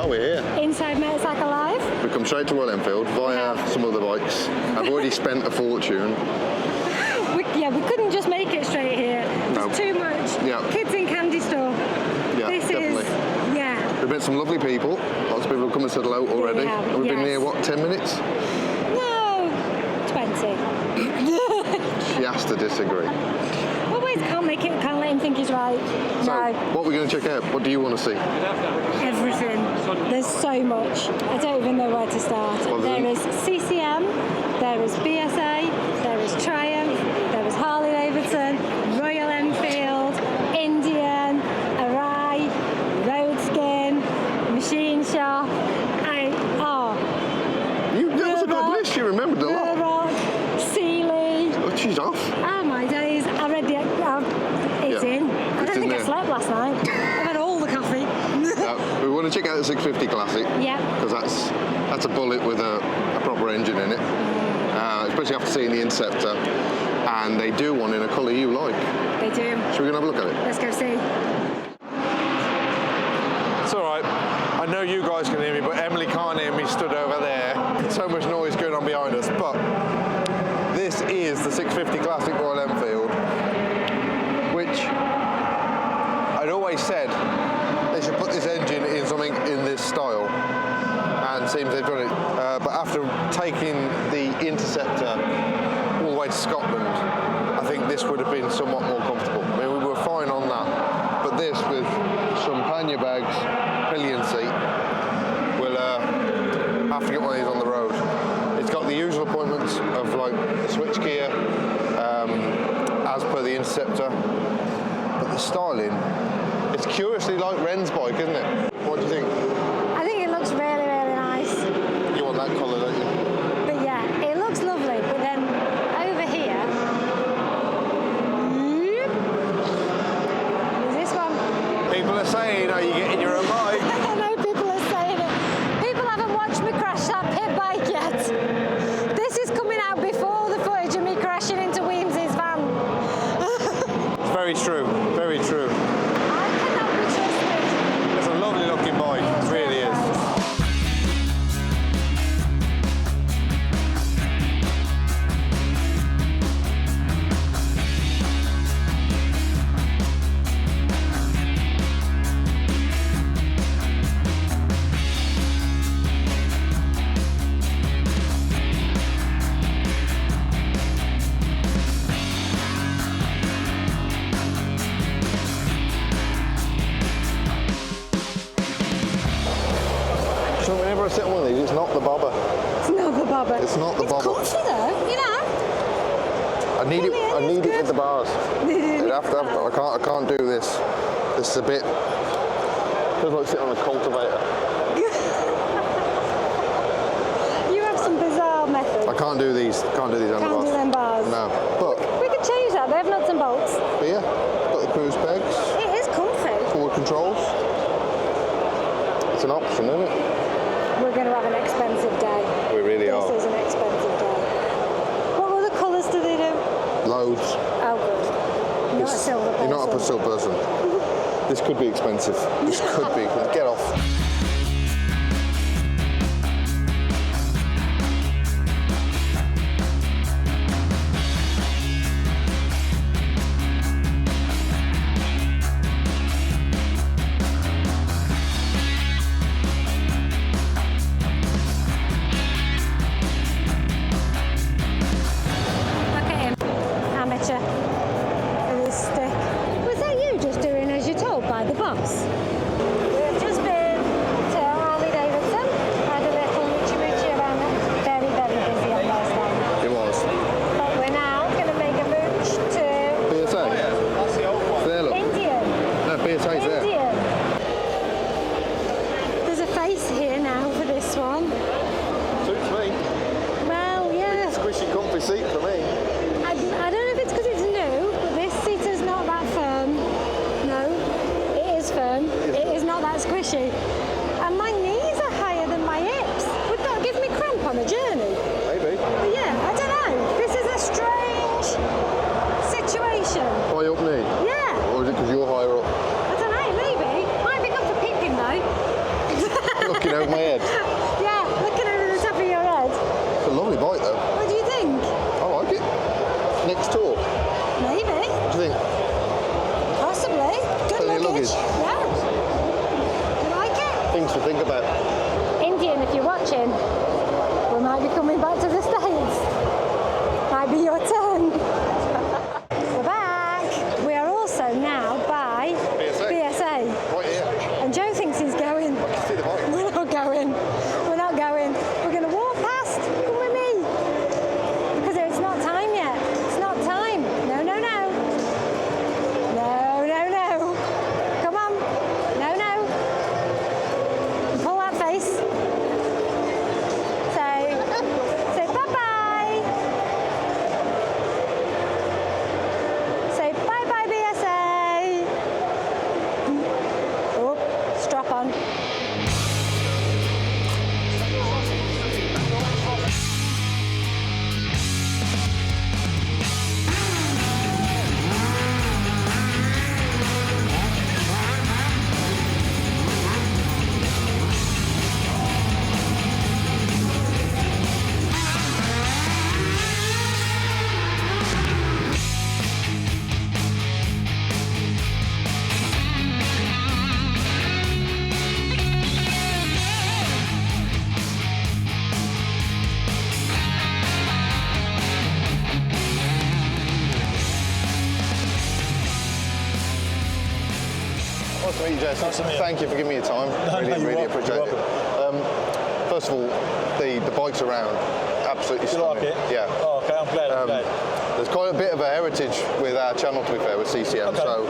Well, we're here. Inside Motorcycle Live. We've come straight to Royal Enfield via some other bikes. I've already spent a fortune. We couldn't just make it straight here. No. There's too much. Yeah. Kids in candy store. Yeah, this definitely. We've met some lovely people. Lots of people have come and said hello already. We have, and we've been here, what, 10 minutes? No, 20. She has to disagree. Always can't let him think he's right. So, no. what are we going to check out? What do you want to see? Everything. There's so much. I don't even know where to start. There is CCM, there is BSA, there is Triumph, there is Harley Davidson, Royal Enfield, Indian, Arai, Roadskin, Machine Shop. That was a good list. You remembered a lot. Rock, Sealy. Oh, she's off. Oh my days! I read the. It's in. I don't think I slept last night. I've had all the coffee. We want to check out the 650 Classic. Yeah. Because that's a bullet with a proper engine in it. Especially after seeing the Interceptor. And they do one in a colour you like. They do. Should we go and have a look at it? Let's go see. It's all right. I know you guys can hear me, but Emily can't hear me stood over there. So much noise going on behind us. But this is the 650 Classic Royal Enfield, which I'd always said they should put this engine in something in this style, and seems they've done it. But after taking the Interceptor all the way to Scotland, I think this would have been somewhat more comfortable. I mean, we were fine on that, but this with some pannier bags, pillion seat, we'll have to get one of these on the road. It's got the usual appointments of like the switch gear, as per the Interceptor, but the styling, it's curiously like Ren's bike, isn't it? What do you think? I think it looks really, really nice. You want that colour, don't you? But yeah, it looks lovely. But then over here, there's this one. People are saying, are you getting your own bike? I know people are saying it. People haven't watched me crash that pit bike yet. This is coming out before the footage of me crashing into Weems's van. It's very true, very true. I cannot be trusted. It's a lovely looking bike, it really is. So whenever I sit on one of these, it's not the bobber. It's not the bobber. It's not the bobber. It's comfy though, you know. I need it with the bars. I can't do this. This is a bit, feels like sitting on a cultivator. You have some bizarre methods. I can't do these handlebars. Can't do them bars. No, but We could change that. They have nuts and bolts. yeah, got the cruise pegs, It is comfy. forward controls. It's an option, isn't it? We're going to have an expensive day. We really are. This is an expensive day. What other colours do they do? Loads. Oh, good. Not a silver person. You're not a silver person. This could be expensive. This could be. Get off. Look at him. Amateur. With his stick. Was that you just doing as you're told by the boss? We've just been to Harley Davidson. Had a little moochie around there. Very, very busy on those days. It was. But we're now going to make a mooch to BSA. There, look. Indian. No, BSA's there. Indian. There's a face here now for this one. Suits me. Well, yeah. Squishy, comfy seat for me. I don't know if it's because it's new, but this seat is not that firm. No, it is firm. It is not that squishy. And my knees are higher than my hips. Would that give me cramp on a journey? Maybe. But yeah, I don't know. This is a strange situation. High up knee? Yeah. Or is it because you're higher up? I don't know, maybe. Might be good for peeping though. looking over my head. Yeah, looking over the top of your head. It's a lovely bike though. What do you think? I like it. Next tour. Maybe. What do you think? Possibly. Good Plenty of luggage. luggage. Yeah. You like it? Things to think about. Indian, if you're watching, we might be coming back to the States. Might be your turn. We're back. We are also now by BSA. Right here. And Joe thinks he's going. I can see the bike. We're not going. We're not going. We're going to walk past. Come with me. Because it's not time yet. It's not time. No, no, no. No, no, no. Come on. No, no. Pull that face. Say bye-bye. Say bye-bye, BSA. Oh, strap on. Nice to meet you, Jason. Nice to meet you. Thank you for giving me your time. Really, you're really welcome. appreciate You're it. First of all, the bikes around, absolutely You like stunning. it? Yeah. Oh, okay, I'm glad. I'm glad. There's quite a bit of a heritage with our channel, to be fair, with CCM. Okay. So,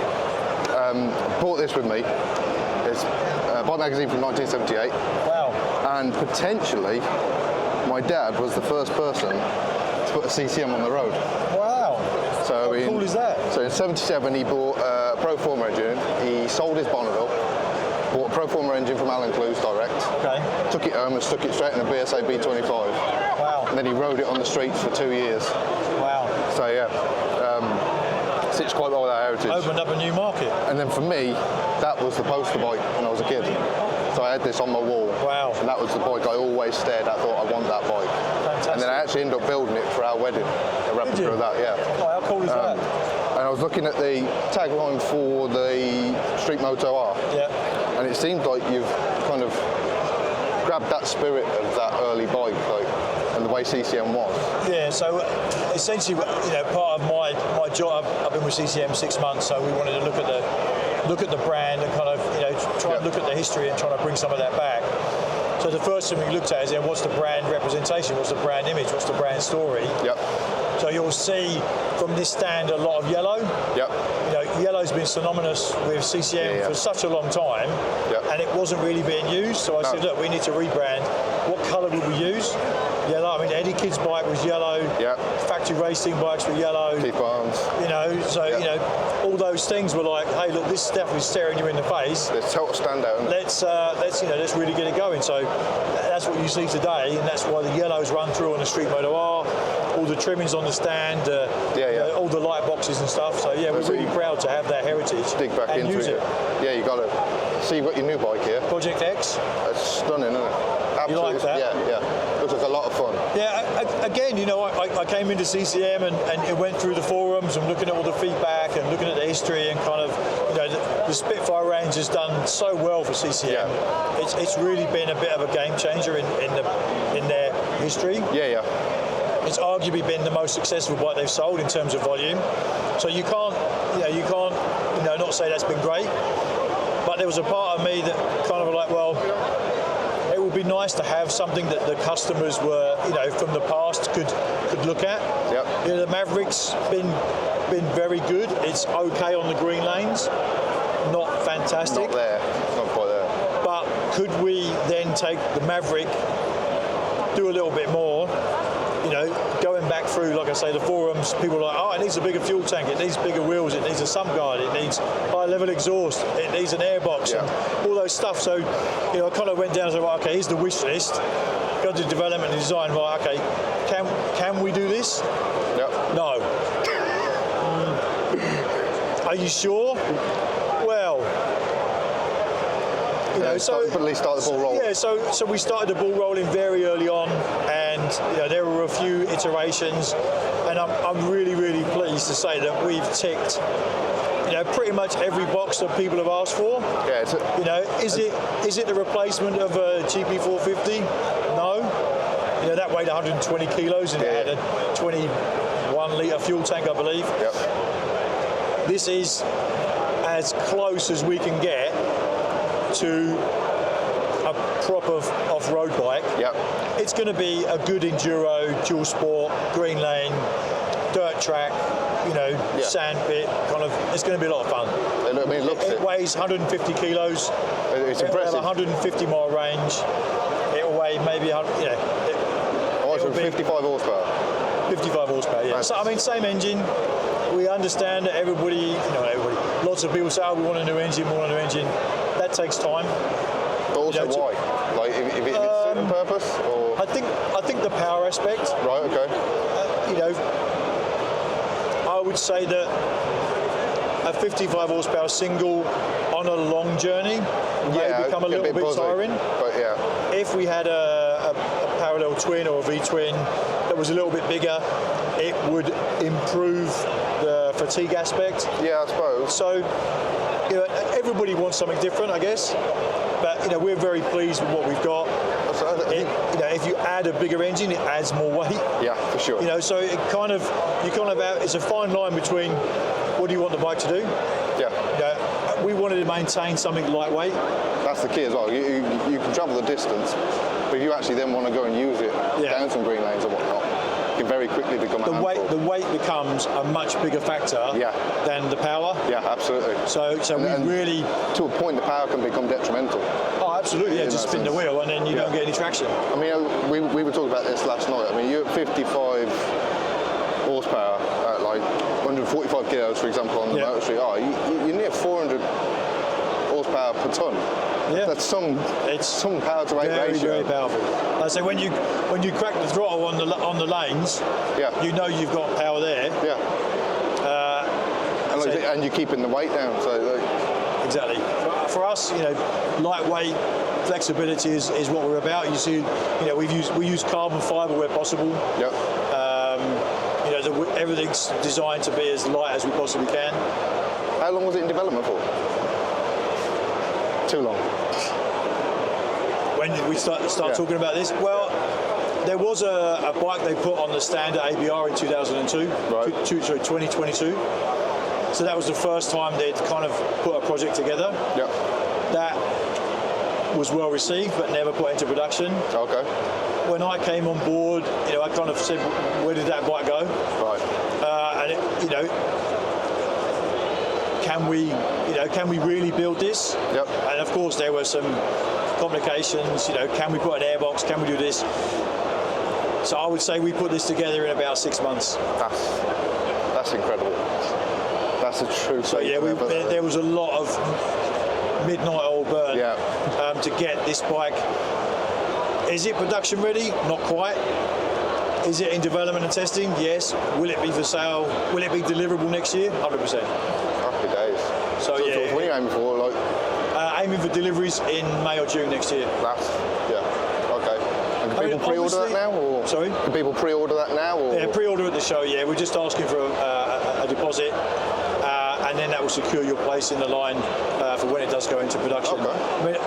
I brought this with me. It's a bike magazine from 1978, Wow. and potentially, my dad was the first person to put a CCM on the road. Wow. So How cool is that? So in '77, he bought a Pro Forma engine. He sold his Bonneville, bought a Pro Forma engine from Alan Clues direct, Okay. took it home and stuck it straight in a BSA B25. Wow. And then he rode it on the streets for 2 years. Wow. So yeah, sits quite well with our heritage. Opened up a new market. And then for me, that was the poster bike when I was a kid. So I had this on my wall. Wow. And that was the bike I always stared at, thought I want that bike. Fantastic. And then I actually ended up building it for our wedding, a replica you? of that, yeah. Oh, how cool is that? And I was looking at the tagline for the Street Moto R, Yeah. and it seemed like you've kind of grabbed that spirit of that early bike, like, and the way CCM was. Yeah, so essentially, part of my job, I've been with CCM 6 months, so we wanted to look at the brand and kind of, try and look at the history and try to bring some of that back. So the first thing we looked at is what's the brand representation, what's the brand image, what's the brand story. Yep. So you'll see from this stand a lot of yellow. Yep. Yellow's been synonymous with CCM for such a long time, and it wasn't really being used. So I said, look, we need to rebrand. What colour would we use? Yellow. I mean, Eddie Kidd's bike was yellow. Yep. Factory racing bikes were yellow. Keith Barnes. All those things were like, hey, look, this stuff is staring you in the face. There's total standout. Let's really get it going. So that's what you see today, and that's why the yellows run through on the Street Moto R. All the trimmings on the stand, all the light boxes and stuff. So yeah, we're really proud to have that heritage. Dig back and into use it. Yeah, you got to. So you've got your new bike here. Project X. It's stunning, isn't it? Absolutely. You like that? Yeah. Looks like a lot of fun. Yeah, again, I came into CCM and it went through the forums and looking at all the feedback and looking at the history and kind of, the Spitfire range has done so well for CCM. Yeah. It's really been a bit of a game changer in their history. Yeah. It's arguably been the most successful bike they've sold in terms of volume. So you can't not say that's been great. But there was a part of me that kind of like, well, it would be nice to have something that the customers were, from the past could look at. Yep. The Maverick's been very good. It's okay on the green lanes, not fantastic. Not there. It's not quite there. But could we then take the Maverick, do a little bit more? Going back through, like I say, the forums, people are like, oh, it needs a bigger fuel tank, it needs bigger wheels, it needs a sump guard, it needs high-level exhaust, it needs an airbox, and all those stuff. So, I kind of went down and said, well, okay, here's the wish list. Go to development and design. Well, okay, can we do this? Yep. No. Are you sure? Well, at least start the ball rolling. Yeah, so we started the ball rolling very early on, and there were a few iterations, and I'm really, really pleased to say that we've ticked pretty much every box that people have asked for. Yeah, is it the replacement of a GP450? No. That weighed 120 kilos and it had a 21 litre fuel tank, I believe. Yep. This is as close as we can get to a proper off-road bike. Yep. It's going to be a good enduro, dual sport, green lane, dirt track, sand pit, it's going to be a lot of fun. It weighs 150 kilos. It's impressive. It'll have 150 mile range. It'll weigh maybe, it'll be 55 horsepower. 55 horsepower, yeah. So, same engine. We understand that everybody, lots of people say, we want a new engine, That takes time. But also why? Like, if it's fit and purpose? Or? I think the power aspect. Right, okay. I would say that a 55 horsepower single on a long journey may become a little bit tiring. But yeah. If we had a parallel twin or a V-twin that was a little bit bigger, it would improve the fatigue aspect. Yeah, I suppose. So, everybody wants something different, I guess. But we're very pleased with what we've got. If you add a bigger engine, it adds more weight. Yeah, for sure. So it's a fine line between what do you want the bike to do. Yeah. We wanted to maintain something lightweight. That's the key as well. You can travel the distance, but if you actually then want to go and use it down some green lanes or whatnot, it can very quickly become a handful. The weight becomes a much bigger factor than the power. Yeah, absolutely. So we really... To a point, the power can become detrimental. Oh, absolutely, just spin the wheel and then you don't get any traction. We were talking about this last night. You're at 55 horsepower at like 145 kilos, for example, on the motor street. You're near 400 horsepower per ton. Yeah. That's some power to weight ratio. Very powerful. I say when you crack the throttle on the lanes, you've got power there. Yeah. And you're keeping the weight down. So exactly. For us, lightweight flexibility is what we're about. You see, we use carbon fibre where possible. Yep. Everything's designed to be as light as we possibly can. How long was it in development for? Too long. When did we start talking about this? Well, there was a bike they put on the stand at ABR in 2002, right. 2022. So that was the first time they'd kind of put a project together. Yep. That was well received, but never put into production. Okay. When I came on board, I kind of said, where did that bike go? Right. Can we really build this? Yep. And of course, there were some complications. Can we put an airbox? Can we do this? So I would say we put this together in about 6 months. That's incredible. That's a true. So there was a lot of midnight oil burn to get this bike. Is it production ready? Not quite. Is it in development and testing? Yes. Will it be for sale? Will it be deliverable next year? 100%. Happy days. So what are you aiming for? Aiming for deliveries in May or June next year. Okay. And can people pre-order that now? Or? Sorry? Can people pre-order that now? Or? Yeah, pre-order at the show, We're just asking for a deposit, and then that will secure your place in the line for when it does go into production. Okay.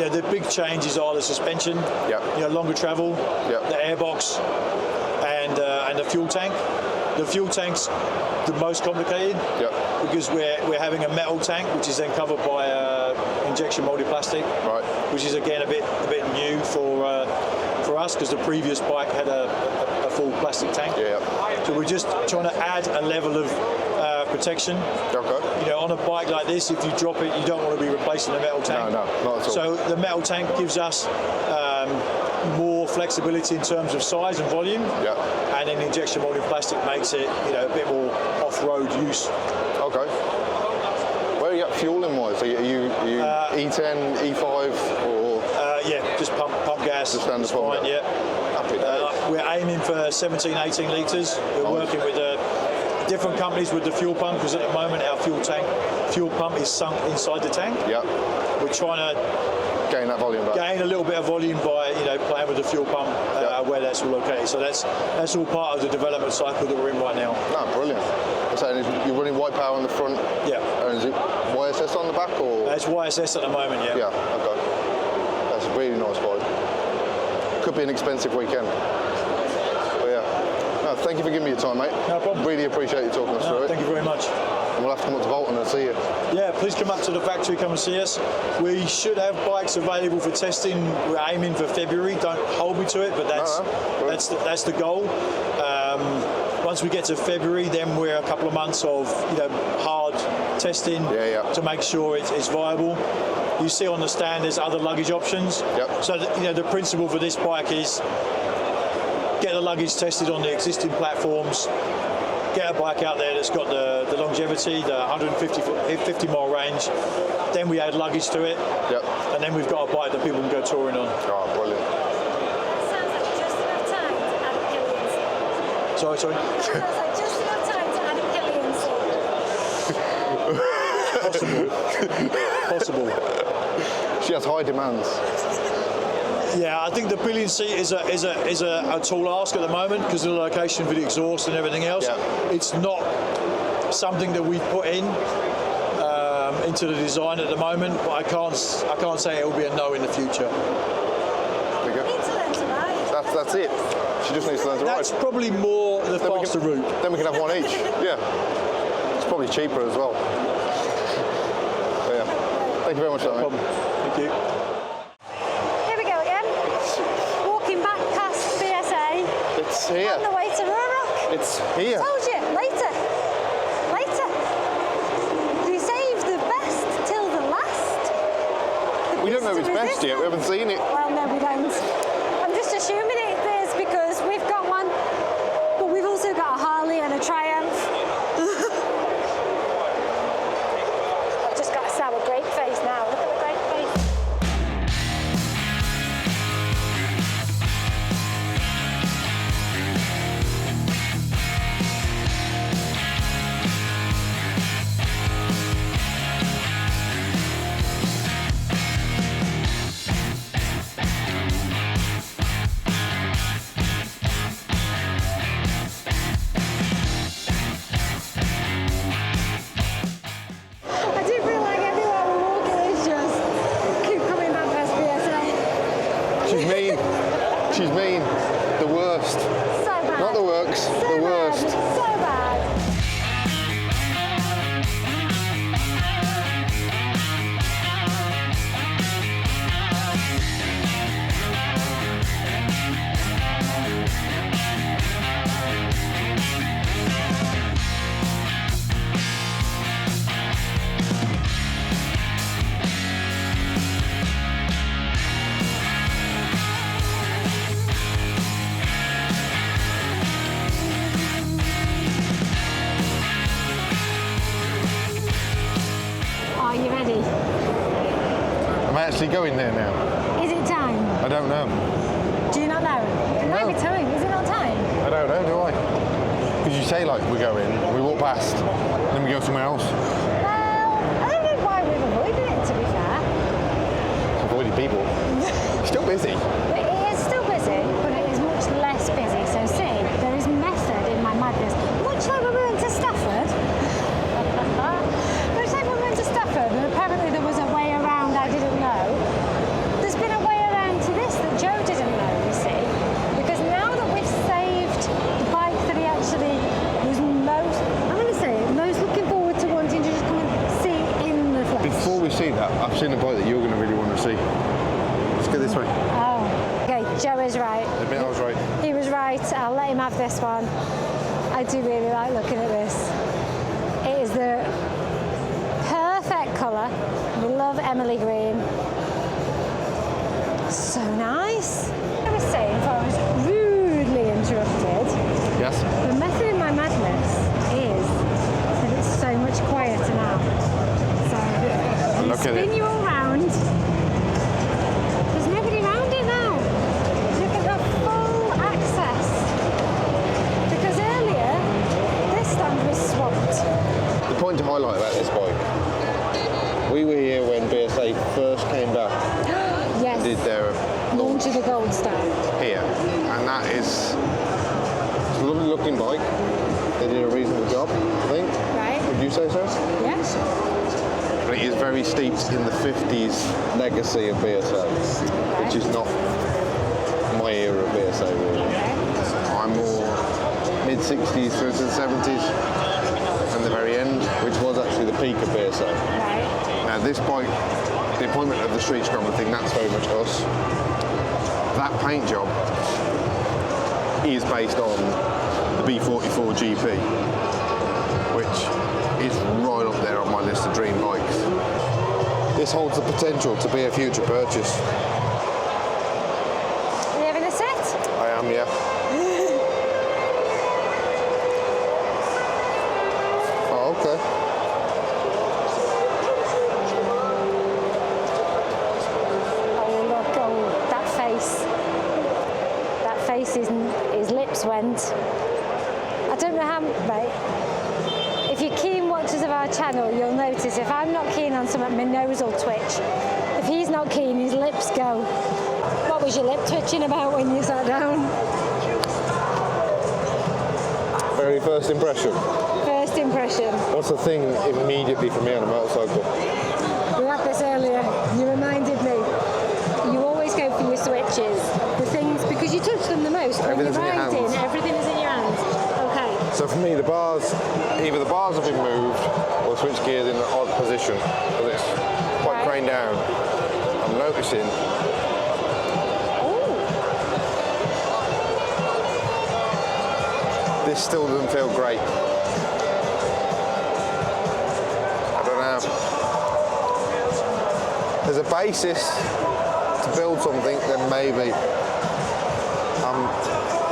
The big changes are the suspension, longer travel, the airbox, and the fuel tank. The fuel tank's the most complicated because we're having a metal tank, which is then covered by injection molded plastic, right? Which is again a bit new for us because the previous bike had a full plastic tank. So we're just trying to add a level of protection. Okay. On a bike like this, if you drop it, you don't want to be replacing the metal tank. No, not at all. So the metal tank gives us more flexibility in terms of size and volume. And then injection molded plastic makes it, a bit more off-road use. Okay. Where are you at fueling wise? Are you E10, E5, or? Just pump gas. Just standard pump. Fine, Happy days. We're aiming for 17, 18 litres. We're working with different companies with the fuel pump because at the moment our fuel pump is sunk inside the tank. Yeah. We're trying to gain that volume back. Gain a little bit of volume by playing with the fuel pump where that's all located. So that's all part of the development cycle that we're in right now. No, brilliant. I'm saying you're running white power on the front. Yeah. And is it YSS on the back or? It's YSS at the moment. Yeah. Yeah. Okay. That's a really nice bike. Could be an expensive weekend. But yeah. No, thank you for giving me your time, mate. No problem. Really appreciate you talking us through it. Thank you very much. And we'll have to come up to Bolton and see you. Yeah, please come up to the factory, come and see us. We should have bikes available for testing. We're aiming for February. Don't hold me to it, but that's the goal. Once we get to February, then we're a couple of months of hard testing to make sure it's viable. You see on the stand there's other luggage options. Yep. So the principle for this bike is get the luggage tested on the existing platforms. Get a bike out there that's got the longevity, the 150 mile range. Then we add luggage to it. Yep. And then we've got a bike that people can go touring on. Oh, brilliant. Sounds like just enough time to add a pillion seat. Sorry. Sounds like just enough time to add a pillion seat. Possible. She has high demands. Yeah, I think the pillion seat is a tall ask at the moment because of the location for the exhaust and everything else. Yeah. It's not something that we've put into the design at the moment, but I can't say it will be a no in the future. There you go. Need to learn to ride. That's it. She just needs to learn to ride. That's probably more the faster route. Then we can have one each. Yeah. It's probably cheaper as well. But yeah. Thank you very much for that, mate. Thank you. Here we go again. Walking back past BSA. It's here. On the way to Rurock. It's here. Told you, later. We saved the best till the last. We don't know if it's best yet. We haven't seen it. Well, no, we don't. I'm just assuming it is because we've got one, but we've also got a Harley and a Triumph. I've just got a sour grape face now. Look at the grape face. I do feel like everywhere we're walking is just keep coming back past BSA. She's mean. She's mean. The worst. So bad. Not the works. So The bad. worst. So bad. Are you ready? I'm actually going there now. Is it time? I don't know. Do you not know? It might be time. Is it not time? I don't know, do I? Because you say like we're going, we walk past, then we go somewhere else. Well, I don't know why we've avoided it, to be fair. Avoiding people. Still busy. But it is still busy, but it is much less busy. So see, there is method in my madness. Much like when we went to Stafford. Much like when we went to Stafford, and apparently there was a way around I didn't know. There's been a way around to this that Joe didn't know, you see. Because now that we've saved the bike that he actually was most, I'm going to say it, most looking forward to wanting to just come and see in the flesh. Before we see that, I've seen a bike that you're going to really want to see. Let's go this way. Oh, okay, Joe is right. Admit I was right. He was right. I'll let him have this one. I do really like looking at this. It is the perfect colour. We love Emily Green. So nice. I was saying, before I was rudely interrupted, Yes? the method in my madness is that it's so much quieter now. So you Look at spin it. you all round. There's nobody around it now. You can have full access. Because earlier, this stand was swamped. The point to highlight about this bike, we were here when BSA first came back. the gold star. here, and that is a lovely looking bike. They did a reasonable job, I think. Right. Would you say so? Yes. But it is very steeped in the 50s legacy of BSA, which is not my era of BSA really. I'm more mid-60s through to the 70s and the very end, which was actually the peak of BSA. Right. Now this bike, the appointment of the street scrambler thing, that's very much us. That paint job is based on the B44 GP, which is right up there on my list of dream bikes. This holds the potential to be a future purchase. Are you having a sit? I am, yeah. Oh, okay. Oh, look, oh, that face. That face, his lips went. I don't know how, right. If you're keen watchers of our channel, you'll notice if I'm not keen on something, my nose will twitch. If he's not keen, his lips go. What was your lip twitching about when you sat down? Very first impression. First impression. What's the thing immediately for me on a motorcycle? We had this earlier. You reminded me. You always go for your switches. The things, because you touch them the most when you're Everything's in your riding. hands. Everything is in your hands. Okay. So for me, the bars, either the bars have been moved or the switch gear's in an odd position because it's quite Right. craned down. I'm noticing Oh. this still doesn't feel great. I don't know. There's a basis to build something, then maybe.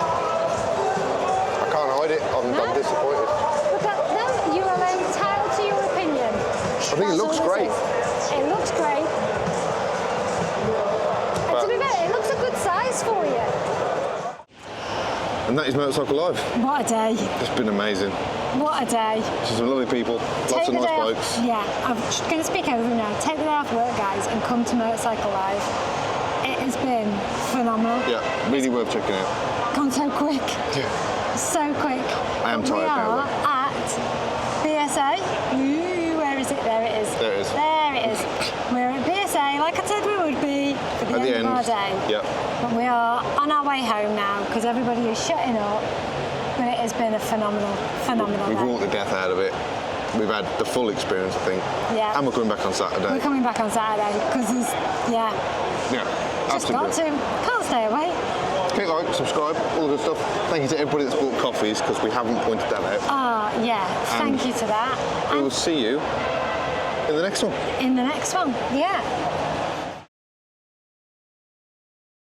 I can't hide it. I'm disappointed. But no, you are entitled to your opinion. I think it looks great. It looks great. And to be fair, it looks a good size for you. And that is Motorcycle Live. What a day. It's been amazing. What a day. Some lovely people, lots of nice bikes. Yeah, I'm just going to speak over now. Take the day off work, guys, and come to Motorcycle Live. It has been phenomenal. Yeah, really worth checking out. Gone so quick. Yeah. So quick. I am tired now, We are at BSA. Ooh, where is it? There it is. There it is. There it is. We're at BSA, like I said we would be, for the end of our day. Yep. But we are on our way home now because everybody is shutting up. But it has been a phenomenal We've day. walked the death out of it. We've had the full experience, I think. Yeah. And we're coming back on Saturday. We're coming back on Saturday because there's, yeah, Yeah, just absolutely. got to. Can't stay away. Click like, subscribe, all the good stuff. Thank you to everybody that's bought coffees because we haven't pointed that out. Yeah, thank you to that. We will And see you in the next one. in the next one, yeah.